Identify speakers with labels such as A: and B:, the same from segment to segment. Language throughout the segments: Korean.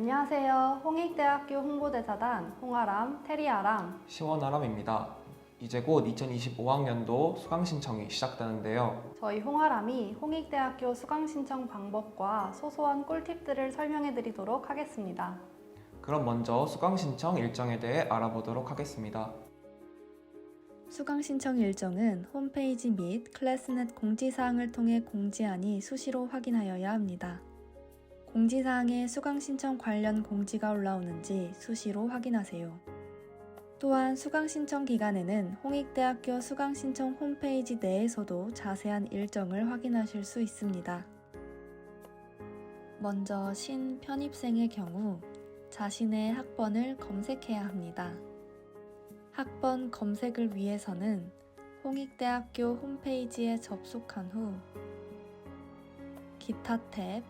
A: 안녕하세요. 홍익대학교 홍보대사단 홍아람, 테리아람,
B: 시원아람입니다. 이제 곧 2025학년도 수강 신청이 시작되는데요.
A: 저희 홍아람이 홍익대학교 수강 신청 방법과 소소한 꿀팁들을 설명해 드리도록 하겠습니다.
B: 그럼 먼저 수강 신청 일정에 대해 알아보도록 하겠습니다.
C: 수강 신청 일정은 홈페이지 및 클래스넷 공지사항을 통해 공지하니 수시로 확인하여야 합니다. 공지사항에 수강 신청 관련 공지가 올라오는지 수시로 확인하세요. 또한 수강 신청 기간에는 홍익대학교 수강 신청 홈페이지 내에서도 자세한 일정을 확인하실 수 있습니다. 먼저 신편입생의 경우 자신의 학번을 검색해야 합니다. 학번 검색을 위해서는 홍익대학교 홈페이지에 접속한 후 기타 탭,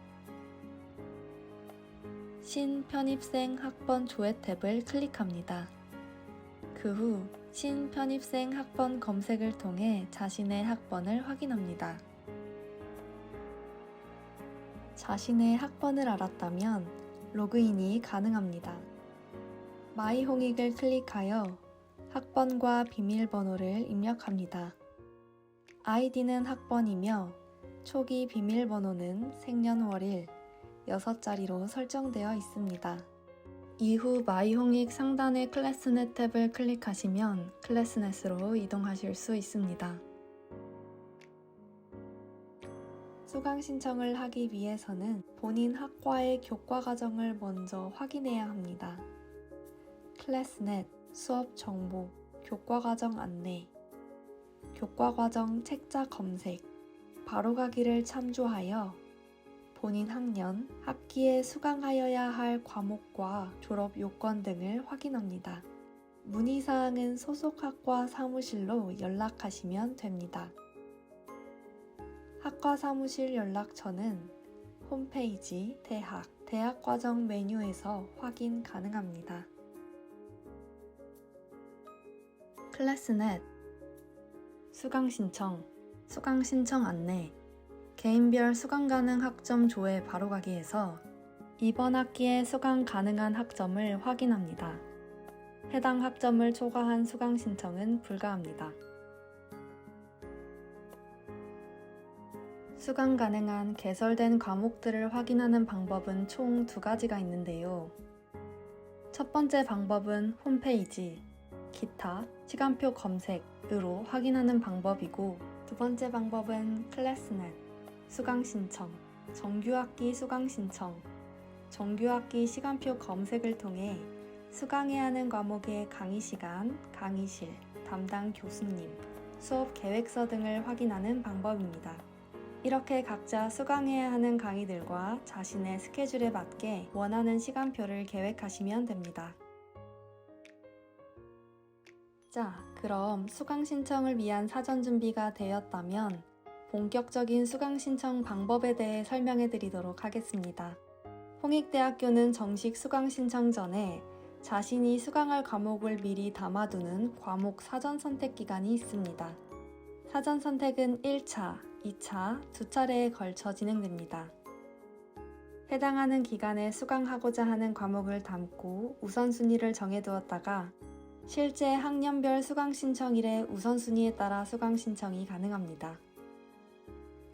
C: 신편입생 학번 조회 탭을 클릭합니다. 그 후 신편입생 학번 검색을 통해 자신의 학번을 확인합니다. 자신의 학번을 알았다면 로그인이 가능합니다. 마이홍익을 클릭하여 학번과 비밀번호를 입력합니다. 아이디는 학번이며 초기 비밀번호는 생년월일 6자리로 설정되어 있습니다. 이후 마이홍익 상단의 클래스넷 탭을 클릭하시면 클래스넷으로 이동하실 수 있습니다. 수강 신청을 하기 위해서는 본인 학과의 교과 과정을 먼저 확인해야 합니다. 클래스넷, 수업 정보, 교과 과정 안내, 교과 과정 책자 검색, 바로가기를 참조하여 본인 학년, 학기에 수강하여야 할 과목과 졸업 요건 등을 확인합니다. 문의사항은 소속 학과 사무실로 연락하시면 됩니다. 학과 사무실 연락처는 홈페이지 대학 과정 메뉴에서 확인 가능합니다. 클래스넷, 수강 신청 안내, 개인별 수강 가능 학점 조회 바로가기에서 이번 학기에 수강 가능한 학점을 확인합니다. 해당 학점을 초과한 수강 신청은 불가합니다. 수강 가능한 개설된 과목들을 확인하는 방법은 총 2가지가 있는데요. 첫 번째 방법은 홈페이지, 기타, 시간표 검색으로 확인하는 방법이고, 두 번째 방법은 클래스넷, 수강 신청, 정규학기 수강 신청, 정규학기 시간표 검색을 통해 수강해야 하는 과목의 강의 시간, 강의실, 담당 교수님, 수업 계획서 등을 확인하는 방법입니다. 이렇게 각자 수강해야 하는 강의들과 자신의 스케줄에 맞게 원하는 시간표를 계획하시면 됩니다. 자, 그럼 수강 신청을 위한 사전 준비가 되었다면 본격적인 수강 신청 방법에 대해 설명해 드리도록 하겠습니다. 홍익대학교는 정식 수강 신청 전에 자신이 수강할 과목을 미리 담아두는 과목 사전 선택 기간이 있습니다. 사전 선택은 1차, 2차, 2차례에 걸쳐 진행됩니다. 해당하는 기간에 수강하고자 하는 과목을 담고 우선순위를 정해두었다가 실제 학년별 수강 신청일의 우선순위에 따라 수강 신청이 가능합니다.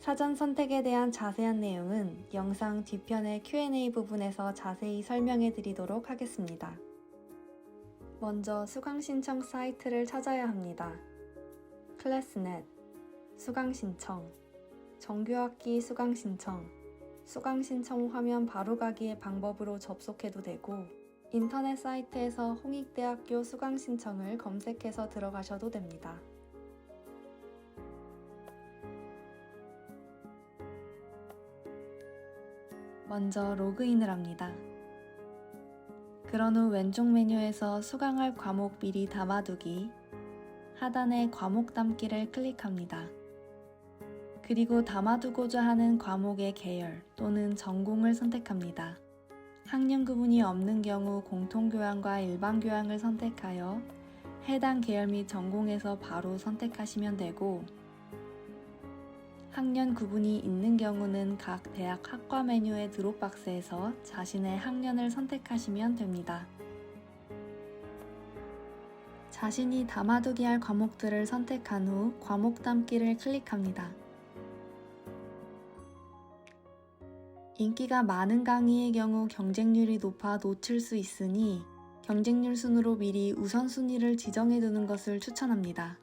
C: 사전 선택에 대한 자세한 내용은 영상 뒤편의 Q&A 부분에서 자세히 설명해 드리도록 하겠습니다. 먼저 수강 신청 사이트를 찾아야 합니다. 클래스넷, 수강 신청, 정규학기 수강 신청, 수강 신청 화면 바로가기의 방법으로 접속해도 되고, 인터넷 사이트에서 홍익대학교 수강 신청을 검색해서 들어가셔도 됩니다. 먼저 로그인을 합니다. 그런 후 왼쪽 메뉴에서 수강할 과목 미리 담아두기, 하단의 과목 담기를 클릭합니다. 그리고 담아두고자 하는 과목의 계열 또는 전공을 선택합니다. 학년 구분이 없는 경우 공통교양과 일반교양을 선택하여 해당 계열 및 전공에서 바로 선택하시면 되고, 학년 구분이 있는 경우는 각 대학 학과 메뉴의 드롭박스에서 자신의 학년을 선택하시면 됩니다. 자신이 담아두기 할 과목들을 선택한 후 과목 담기를 클릭합니다. 인기가 많은 강의의 경우 경쟁률이 높아 놓칠 수 있으니 경쟁률 순으로 미리 우선순위를 지정해두는 것을 추천합니다.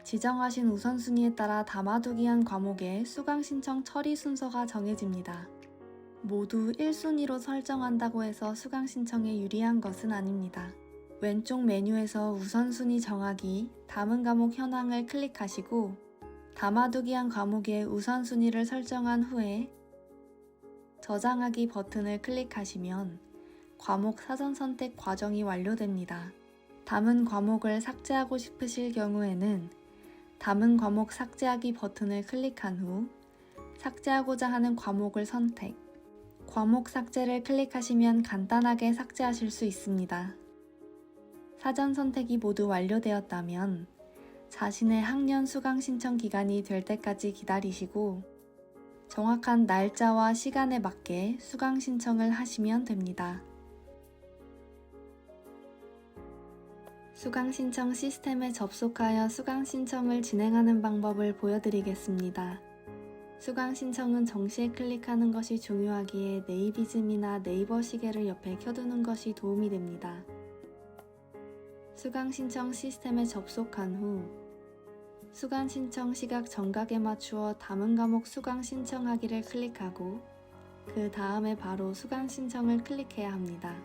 C: 지정하신 우선순위에 따라 담아두기 한 과목의 수강 신청 처리 순서가 정해집니다. 모두 1순위로 설정한다고 해서 수강 신청에 유리한 것은 아닙니다. 왼쪽 메뉴에서 우선순위 정하기, 담은 과목 현황을 클릭하시고 담아두기 한 과목의 우선순위를 설정한 후에 저장하기 버튼을 클릭하시면 과목 사전 선택 과정이 완료됩니다. 담은 과목을 삭제하고 싶으실 경우에는 담은 과목 삭제하기 버튼을 클릭한 후 삭제하고자 하는 과목을 선택, 과목 삭제를 클릭하시면 간단하게 삭제하실 수 있습니다. 사전 선택이 모두 완료되었다면 자신의 학년 수강 신청 기간이 될 때까지 기다리시고 정확한 날짜와 시간에 맞게 수강 신청을 하시면 됩니다. 수강 신청 시스템에 접속하여 수강 신청을 진행하는 방법을 보여드리겠습니다. 수강 신청은 정시에 클릭하는 것이 중요하기에 네이비즘이나 네이버 시계를 옆에 켜두는 것이 도움이 됩니다. 수강 신청 시스템에 접속한 후 수강 신청 시각 정각에 맞추어 담은 과목 수강 신청하기를 클릭하고 그 다음에 바로 수강 신청을 클릭해야 합니다.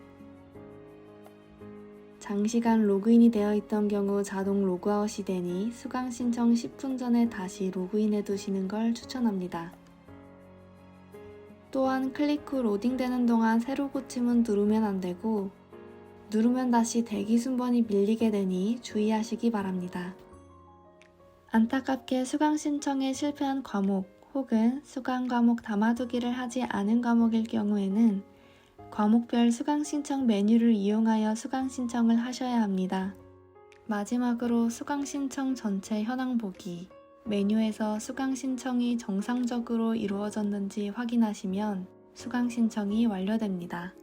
C: 장시간 로그인이 되어 있던 경우 자동 로그아웃이 되니 수강 신청 10분 전에 다시 로그인해 두시는 걸 추천합니다. 또한 클릭 후 로딩되는 동안 새로 고침은 누르면 안 되고 누르면 다시 대기 순번이 밀리게 되니 주의하시기 바랍니다. 안타깝게 수강 신청에 실패한 과목 혹은 수강 과목 담아두기를 하지 않은 과목일 경우에는 과목별 수강 신청 메뉴를 이용하여 수강 신청을 하셔야 합니다. 마지막으로 수강 신청 전체 현황 보기, 메뉴에서 수강 신청이 정상적으로 이루어졌는지 확인하시면 수강 신청이 완료됩니다.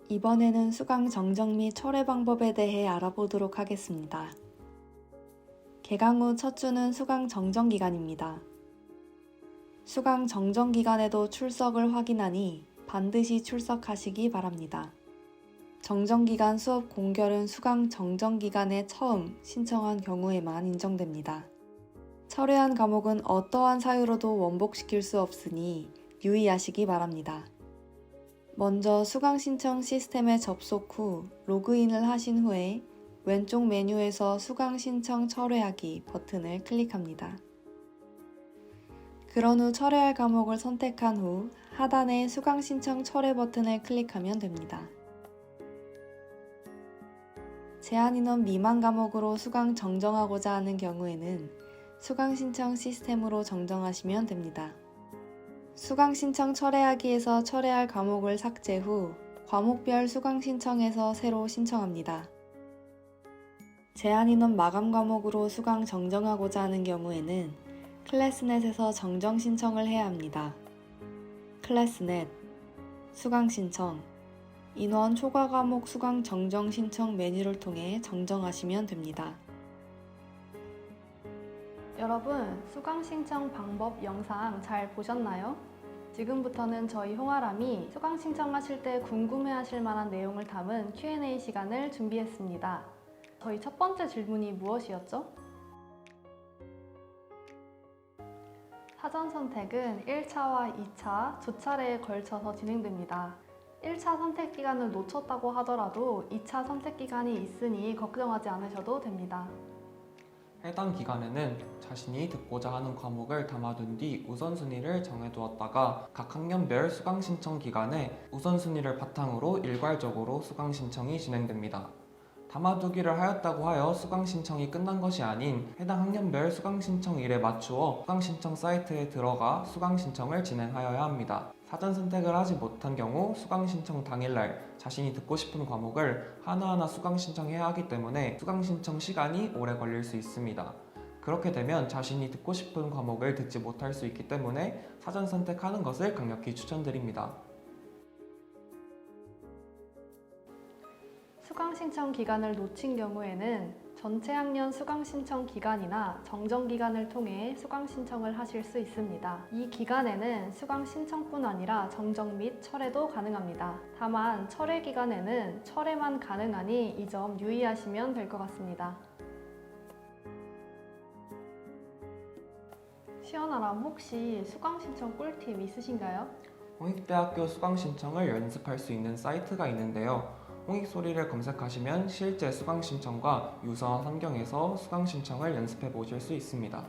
C: 이번에는 수강 정정 및 철회 방법에 대해 알아보도록 하겠습니다. 개강 후 첫 주는 수강 정정 기간입니다. 수강 정정 기간에도 출석을 확인하니 반드시 출석하시기 바랍니다. 정정 기간 수업 공결은 수강 정정 기간에 처음 신청한 경우에만 인정됩니다. 철회한 과목은 어떠한 사유로도 원복시킬 수 없으니 유의하시기 바랍니다. 먼저 수강 신청 시스템에 접속 후 로그인을 하신 후에 왼쪽 메뉴에서 수강 신청 철회하기 버튼을 클릭합니다. 그런 후 철회할 과목을 선택한 후 하단의 수강 신청 철회 버튼을 클릭하면 됩니다. 제한 인원 미만 과목으로 수강 정정하고자 하는 경우에는 수강 신청 시스템으로 정정하시면 됩니다. 수강 신청 철회하기에서 철회할 과목을 삭제 후 과목별 수강 신청에서 새로 신청합니다. 제한 인원 마감 과목으로 수강 정정하고자 하는 경우에는 클래스넷에서 정정 신청을 해야 합니다. 클래스넷, 수강 신청, 인원 초과 과목 수강 정정 신청 메뉴를 통해 정정하시면 됩니다.
A: 여러분, 수강 신청 방법 영상 잘 보셨나요? 지금부터는 저희 홍아람이 수강 신청하실 때 궁금해하실 만한 내용을 담은 Q&A 시간을 준비했습니다. 저희 첫 번째 질문이 무엇이었죠? 사전 선택은 1차와 2차 두 차례에 걸쳐서 진행됩니다. 1차 선택 기간을 놓쳤다고 하더라도 2차 선택 기간이 있으니 걱정하지 않으셔도 됩니다.
B: 해당 기간에는 자신이 듣고자 하는 과목을 담아둔 뒤 우선순위를 정해두었다가 각 학년별 수강 신청 기간에 우선순위를 바탕으로 일괄적으로 수강 신청이 진행됩니다. 담아두기를 하였다고 하여 수강 신청이 끝난 것이 아닌 해당 학년별 수강 신청일에 맞추어 수강 신청 사이트에 들어가 수강 신청을 진행하여야 합니다. 사전 선택을 하지 못한 경우 수강 신청 당일날 자신이 듣고 싶은 과목을 하나하나 수강 신청해야 하기 때문에 수강 신청 시간이 오래 걸릴 수 있습니다. 그렇게 되면 자신이 듣고 싶은 과목을 듣지 못할 수 있기 때문에 사전 선택하는 것을 강력히 추천드립니다.
A: 수강 신청 기간을 놓친 경우에는 전체 학년 수강 신청 기간이나 정정 기간을 통해 수강 신청을 하실 수 있습니다. 이 기간에는 수강 신청뿐 아니라 정정 및 철회도 가능합니다. 다만 철회 기간에는 철회만 가능하니 이 점 유의하시면 될 것 같습니다. 시원아람, 혹시 수강 신청 꿀팁 있으신가요?
B: 홍익대학교 수강 신청을 연습할 수 있는 사이트가 있는데요. 홍익소리를 검색하시면 실제 수강 신청과 유사한 환경에서 수강 신청을 연습해 보실 수 있습니다.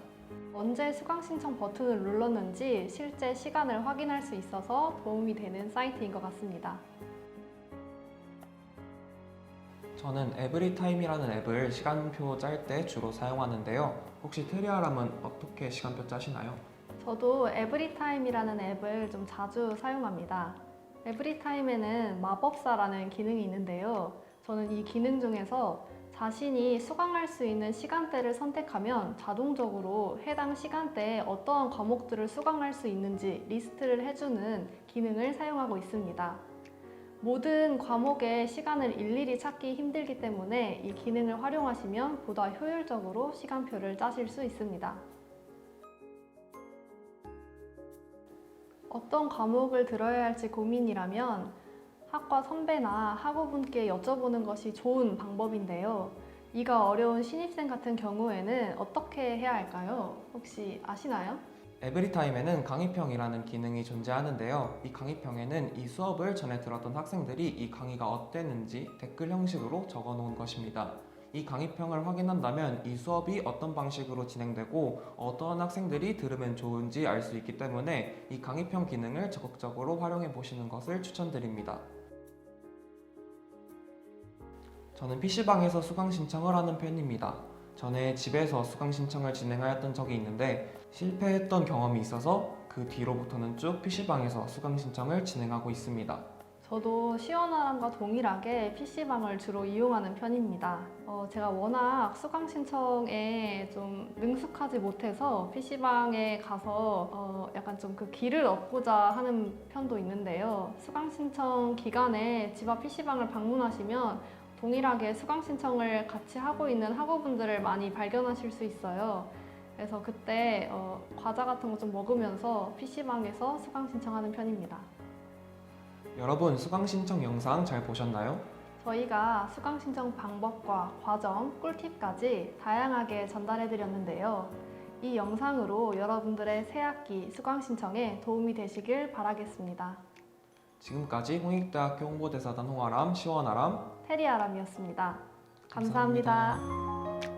A: 언제 수강 신청 버튼을 눌렀는지 실제 시간을 확인할 수 있어서 도움이 되는 사이트인 것 같습니다.
B: 저는 에브리타임이라는 앱을 시간표 짤 때 주로 사용하는데요. 혹시 테리아람은 어떻게 시간표 짜시나요?
A: 저도 에브리타임이라는 앱을 좀 자주 사용합니다. 에브리타임에는 마법사라는 기능이 있는데요. 저는 이 기능 중에서 자신이 수강할 수 있는 시간대를 선택하면 자동적으로 해당 시간대에 어떠한 과목들을 수강할 수 있는지 리스트를 해주는 기능을 사용하고 있습니다. 모든 과목의 시간을 일일이 찾기 힘들기 때문에 이 기능을 활용하시면 보다 효율적으로 시간표를 짜실 수 있습니다. 어떤 과목을 들어야 할지 고민이라면 학과 선배나 학우분께 여쭤보는 것이 좋은 방법인데요. 이가 어려운 신입생 같은 경우에는 어떻게 해야 할까요? 혹시 아시나요?
B: 에브리타임에는 강의평이라는 기능이 존재하는데요. 이 강의평에는 이 수업을 전에 들었던 학생들이 이 강의가 어땠는지 댓글 형식으로 적어 놓은 것입니다. 이 강의평을 확인한다면 이 수업이 어떤 방식으로 진행되고 어떠한 학생들이 들으면 좋은지 알 수 있기 때문에 이 강의평 기능을 적극적으로 활용해 보시는 것을 추천드립니다. 저는 PC방에서 수강 신청을 하는 편입니다. 전에 집에서 수강 신청을 진행하였던 적이 있는데 실패했던 경험이 있어서 그 뒤로부터는 쭉 PC방에서 수강 신청을 진행하고 있습니다.
A: 저도 시원함과 동일하게 PC방을 주로 이용하는 편입니다. 제가 워낙 수강 신청에 좀 능숙하지 못해서 PC방에 가서 약간 좀 그 길을 얻고자 하는 편도 있는데요. 수강 신청 기간에 집 앞 PC방을 방문하시면 동일하게 수강 신청을 같이 하고 있는 학우분들을 많이 발견하실 수 있어요. 그래서 그때 과자 같은 거 좀 먹으면서 PC방에서 수강 신청하는 편입니다.
B: 여러분 수강 신청 영상 잘 보셨나요?
A: 저희가 수강 신청 방법과 과정, 꿀팁까지 다양하게 전달해 드렸는데요. 이 영상으로 여러분들의 새학기 수강 신청에 도움이 되시길 바라겠습니다.
B: 지금까지 홍익대학교 홍보대사단 홍아람, 시원아람
A: 테리아람이었습니다. 감사합니다.
B: 감사합니다.